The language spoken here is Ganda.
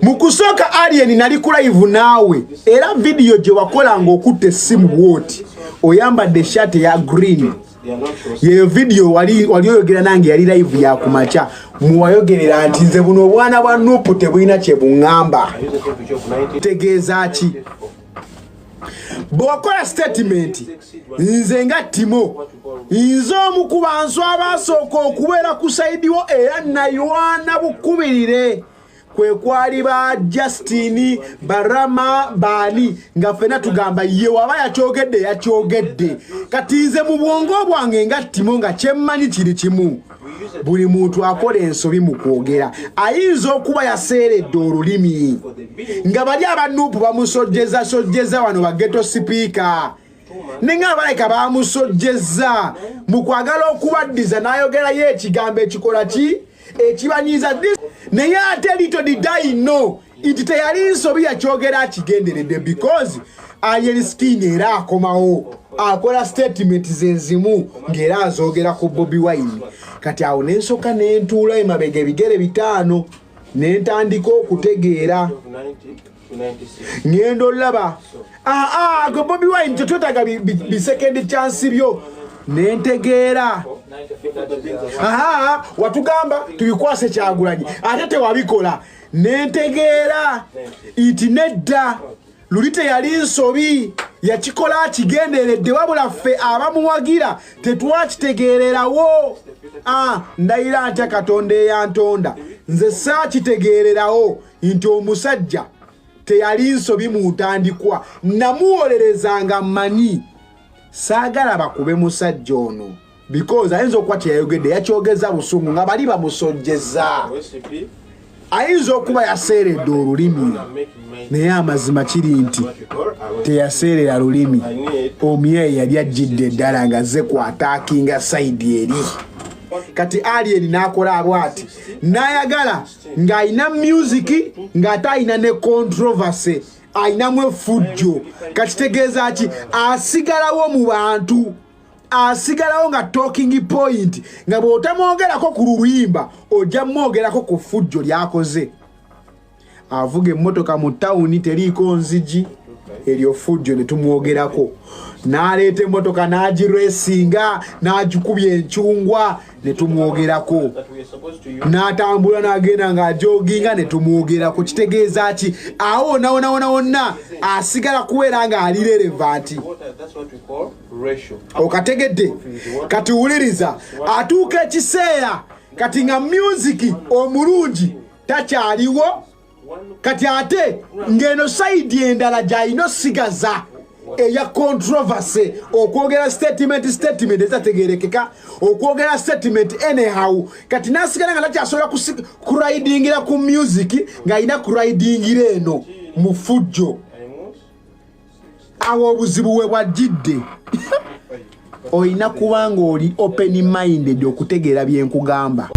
Mukusoka alien nali ku live nawe era video gye wakola ng'okutte essimu bwoti oyambadde shirt ya green yeyo video wali oyogera nange yali live ya kumacha muwayogerera nti nze buno obwana bwa Nuupu tebulina kye buŋŋamba tegeeza ki bw'okola statement nze nga Timo nze omu ku bantu abasooka okubeera ku saidiwo era nayoana bukubirire kwe kwali ba Justin Barama Bani nga fena tugamba ye waba yakyogedde kati nze mu bwongo bwange nga Timo nga kyemmanyi kiri kimu buli muntu akola ensobi mu kwogera ayinza okuba yaseeredde olulimi nga bali aba Nuupu bamusojjeza wano ba ghetto speaker nenga abalayika bamusojjeza mu kwagala okubaddiza n'ayogerayo ekigambo ekikola ki ekibanyiza naye ate little did I know nti teyali nsobi yakyogera akigenderedde because alien skin era akomawo akola statement zenzimu ng'era azoogera ku Bobi Wine kati awo nensoka nentuula emabega ebigere bitaano nentandika okutegeera ngendo laba go Bobi Wine tetwetaaga bi second chance byo nentegeera watugamba tubikwase Kyagulanyi ate tewabikola nentegeera nti nedda luli teyali nsobi yakikola akigenderedde wabula ffe abamuwagira tetwakitegeererawo ndayira ntya Katonda eyantonda nze saakitegeererawo nti omusajja teyali nsobi mu ntandikwa namuwolerezanga mmanyi saagala bakube musajja ono because ayinza okuba teyayogedde yakyogeza busungu nga bali bamusojjeza ayinza okuba yaseeredde olulimi naye amazima kiri nti teyaseerera lulimi omyeyi yali ajjidde eddala nga ze kwataakinga saidi eri kati alien n'akola bw'ati n'ayagala ng'ayina music ng'ate ayina ne controversy ayinamu effujjo kakitegeeza ki asigalawo mu bantu asigalawo nga talking point nga bw'otamwogerako ku luyimba ojja mwogerako ku ffujjo lyakoze avuga emmotoka mu tawuni teriiko nzigi eryo ffujjo ne tumwogerako n'aleeta emmotoka n'agiresinga n'agikubya encungwa ne tumwogerako n'atambula n'agenda ng'ajoginga ne tumwogerako kitegeeza ki awo wonna asigala kubeera nga ali relevant okategedde kati wuliriza atuuka ekiseera kati nga music omulungi takyaliwo kati ate ng'eno saidi endala gy'alina osigaza eya controversy okwogera statement ezategerekeka okwogera statement anyhow kati nasigala nga takyasobola kuridingira ku music ng'alina kuridingira eno mu ffujjo awo obuzibu we bwajjidde olina kuba ng'oli open minded okutegeera bye nkugamba